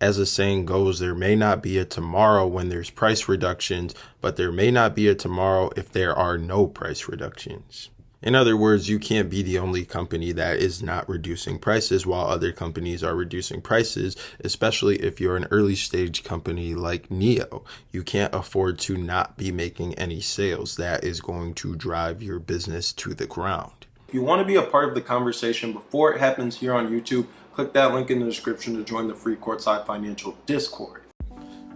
As the saying goes, there may not be a tomorrow when there's price reductions, but there may not be a tomorrow if there are no price reductions. In other words, you can't be the only company that is not reducing prices while other companies are reducing prices, especially if you're an early stage company like NIO. You can't afford to not be making any sales. That is going to drive your business to the ground. If you want to be a part of the conversation before it happens here on YouTube, click that link in the description to join the free Courtside Financial Discord.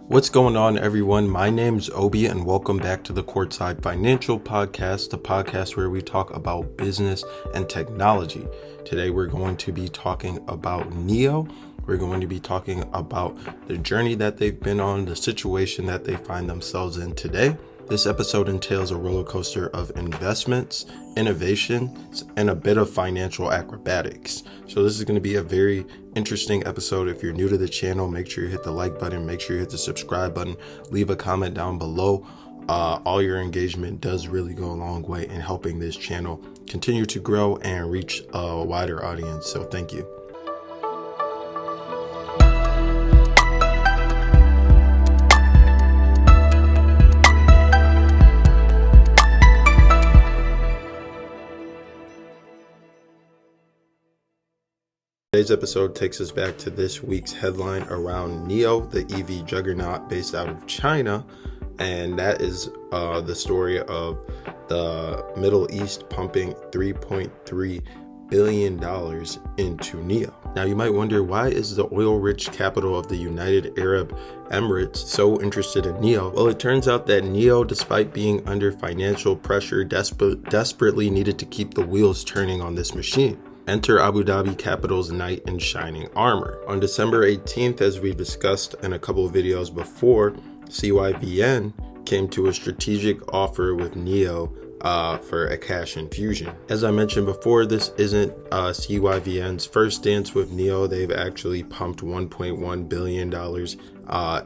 What's going on, everyone? My name's Obi, and welcome back to the Courtside Financial Podcast, the podcast where we talk about business and technology. Today, we're going to be talking about NIO. We're going to be talking about the journey that they've been on, the situation that they find themselves in today. This episode entails a roller coaster of investments, innovations, and a bit of financial acrobatics. So this is going to be a very interesting episode. If you're new to the channel, make sure you hit the like button, make sure you hit the subscribe button, leave a comment down below. All your engagement does really go a long way in helping this channel continue to grow and reach a wider audience. So thank you. Today's episode takes us back to this week's headline around NIO, the EV juggernaut based out of China, and that is the story of the Middle East pumping $3.3 billion into NIO. Now you might wonder, why is the oil-rich capital of the United Arab Emirates so interested in NIO? Well, it turns out that NIO, despite being under financial pressure, desperately needed to keep the wheels turning on this machine. Enter Abu Dhabi Capital's knight in shining armor. On December 18th, as we discussed in a couple of videos before, CYVN came to a strategic offer with NIO for a cash infusion. As I mentioned before, this isn't CYVN's first dance with NIO. They've actually pumped $1.1 billion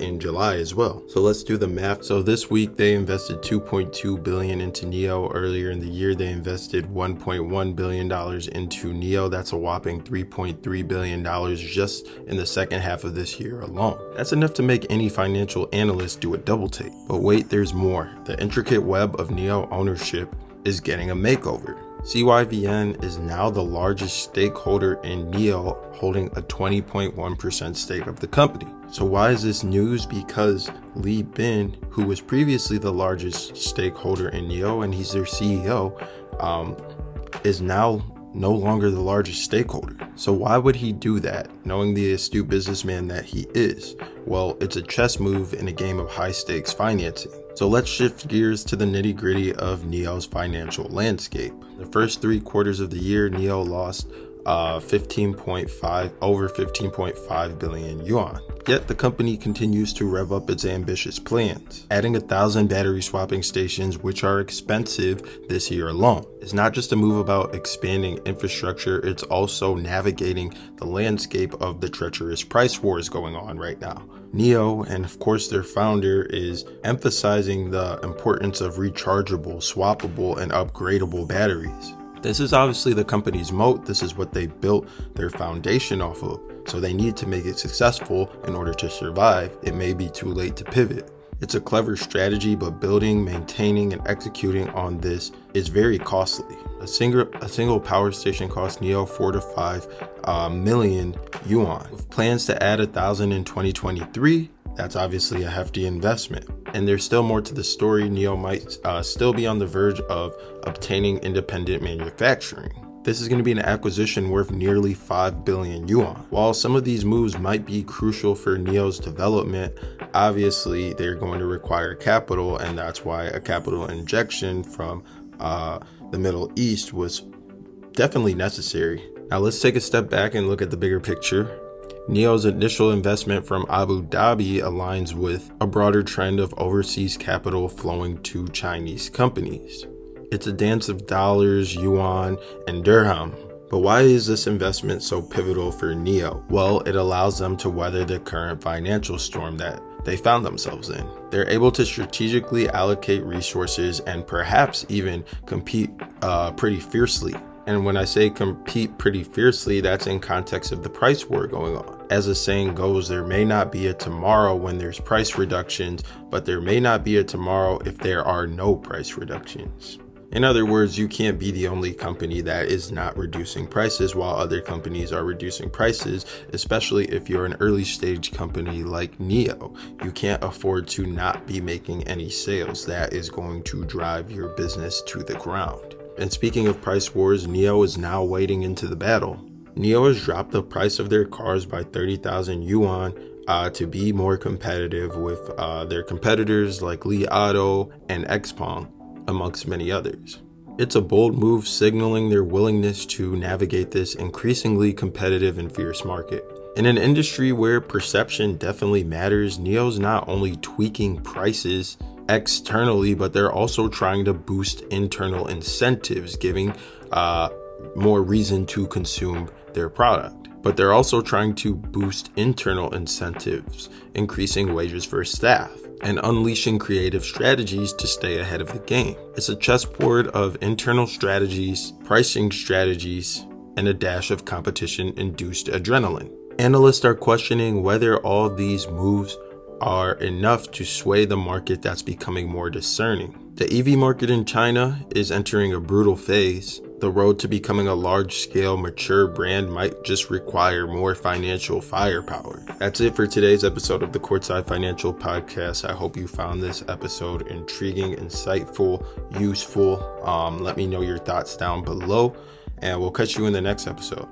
in July as well. So let's do the math. So this week they invested $2.2 billion into NIO. Earlier in the year, they invested $1.1 billion into NIO. That's a whopping $3.3 billion just in the second half of this year alone. That's enough to make any financial analyst do a double take. But wait, there's more. The intricate web of NIO ownership is getting a makeover. CYVN is now the largest stakeholder in NIO, holding a 20.1% stake of the company. So why is this news? Because Lee Bin, who was previously the largest stakeholder in NIO, and he's their CEO, is now no longer the largest stakeholder. So why would he do that, knowing the astute businessman that he is? Well, it's a chess move in a game of high stakes financing. So let's shift gears to the nitty gritty of NIO's financial landscape. The first 3 quarters of the year, NIO lost over 15.5 billion yuan. Yet the company continues to rev up its ambitious plans, adding 1,000 battery swapping stations, which are expensive this year alone. It's not just a move about expanding infrastructure, it's also navigating the landscape of the treacherous price wars going on right now. NIO, and of course their founder, is emphasizing the importance of rechargeable, swappable, and upgradable batteries. This is obviously the company's moat. This is what they built their foundation off of. So they need to make it successful in order to survive. It may be too late to pivot. It's a clever strategy, but building, maintaining, and executing on this is very costly. A single power station costs NIO 4 to 5 million yuan. With plans to add 1,000 in 2023, that's obviously a hefty investment. And there's still more to the story. NIO might still be on the verge of obtaining independent manufacturing. This is going to be an acquisition worth nearly 5 billion yuan. While some of these moves might be crucial for NIO's development, obviously they're going to require capital, and that's why a capital injection from the Middle East was definitely necessary. Now let's take a step back and look at the bigger picture. NIO's initial investment from Abu Dhabi aligns with a broader trend of overseas capital flowing to Chinese companies. It's a dance of dollars, yuan, and dirham. But why is this investment so pivotal for NIO? Well, it allows them to weather the current financial storm that they found themselves in. They're able to strategically allocate resources and perhaps even compete pretty fiercely. And when I say compete pretty fiercely, that's in context of the price war going on. As the saying goes, there may not be a tomorrow when there's price reductions, but there may not be a tomorrow if there are no price reductions. In other words, you can't be the only company that is not reducing prices while other companies are reducing prices, especially if you're an early stage company like NIO. You can't afford to not be making any sales. That is going to drive your business to the ground. And speaking of price wars, NIO is now wading into the battle. NIO has dropped the price of their cars by 30,000 yuan to be more competitive with their competitors like Li Auto and Xpeng, amongst many others. It's a bold move signaling their willingness to navigate this increasingly competitive and fierce market. In an industry where perception definitely matters, NIO's not only tweaking prices externally, but they're also trying to boost internal incentives, giving more reason to consume their product. But they're also trying to boost internal incentives, increasing wages for staff, and unleashing creative strategies to stay ahead of the game. It's a chessboard of internal strategies, pricing strategies, and a dash of competition-induced adrenaline. Analysts are questioning whether all these moves are enough to sway the market that's becoming more discerning. The EV market in China is entering a brutal phase. The road to becoming a large-scale, mature brand might just require more financial firepower. That's it for today's episode of the Courtside Financial Podcast. I hope you found this episode intriguing, insightful, useful. Let me know your thoughts down below, and we'll catch you in the next episode.